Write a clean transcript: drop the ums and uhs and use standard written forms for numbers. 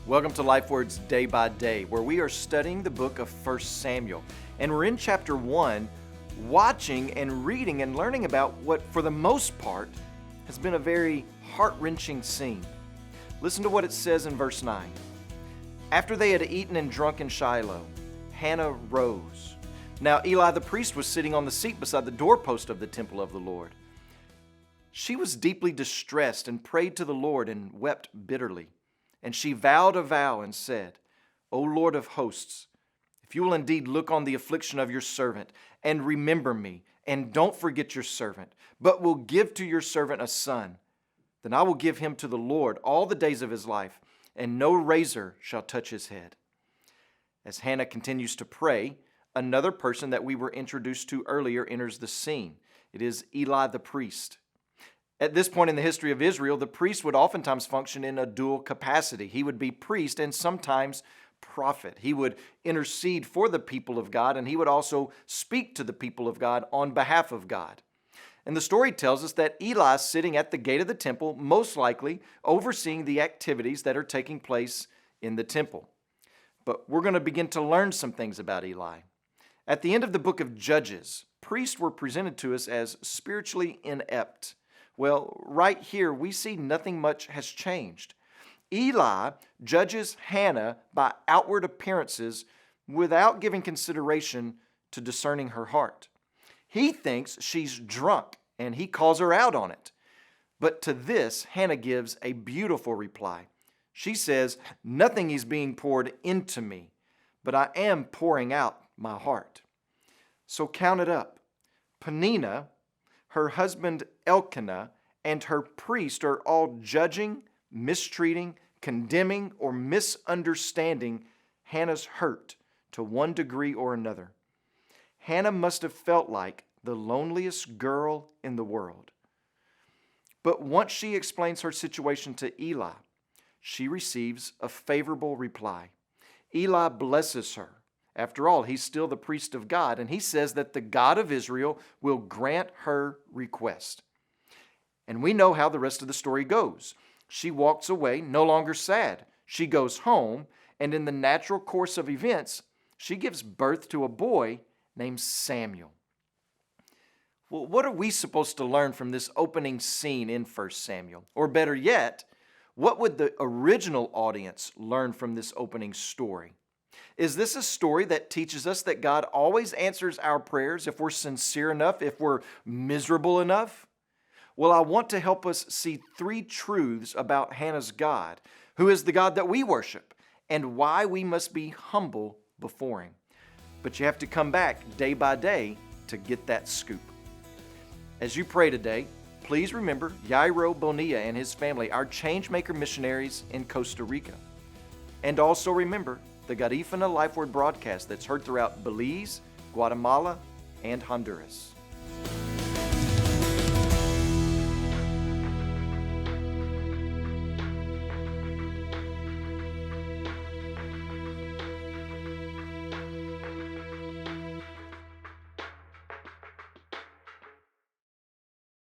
Welcome to Life Words Day by Day, where we are studying the book of 1 Samuel. And we're in chapter 1, watching and reading and learning about what, for the most part, has been a very heart-wrenching scene. Listen to what it says in verse 9. After they had eaten and drunk in Shiloh, Hannah rose. Now Eli the priest was sitting on the seat beside the doorpost of the temple of the Lord. She was deeply distressed and prayed to the Lord and wept bitterly. And she vowed a vow and said, O Lord of hosts, if you will indeed look on the affliction of your servant and remember me, and don't forget your servant, but will give to your servant a son, then I will give him to the Lord all the days of his life, and no razor shall touch his head. As Hannah continues to pray, another person that we were introduced to earlier enters the scene. It is Eli the priest. At this point in the history of Israel, the priest would oftentimes function in a dual capacity. He would be priest and sometimes prophet. He would intercede for the people of God, and he would also speak to the people of God on behalf of God. And the story tells us that Eli is sitting at the gate of the temple, most likely overseeing the activities that are taking place in the temple. But we're going to begin to learn some things about Eli. At the end of the book of Judges, priests were presented to us as spiritually inept. Well, right here, we see nothing much has changed. Eli judges Hannah by outward appearances without giving consideration to discerning her heart. He thinks she's drunk, and he calls her out on it. But to this, Hannah gives a beautiful reply. She says, nothing is being poured into me, but I am pouring out my heart. So count it up. Peninnah, her husband Elkanah, and her priest are all judging, mistreating, condemning, or misunderstanding Hannah's hurt to one degree or another. Hannah must have felt like the loneliest girl in the world. But once she explains her situation to Eli, she receives a favorable reply. Eli blesses her. After all, he's still the priest of God, and he says that the God of Israel will grant her request. And we know how the rest of the story goes. She walks away, no longer sad. She goes home, and in the natural course of events, she gives birth to a boy named Samuel. Well, what are we supposed to learn from this opening scene in 1 Samuel? Or better yet, what would the original audience learn from this opening story? Is this a story that teaches us that God always answers our prayers if we're sincere enough, if we're miserable enough? Well, I want to help us see three truths about Hannah's God, who is the God that we worship, and why we must be humble before Him. But you have to come back day by day to get that scoop. As you pray today, please remember Yairo Bonilla and his family, our Changemaker missionaries in Costa Rica. And also remember the Garifuna Life Word broadcast that's heard throughout Belize, Guatemala, and Honduras.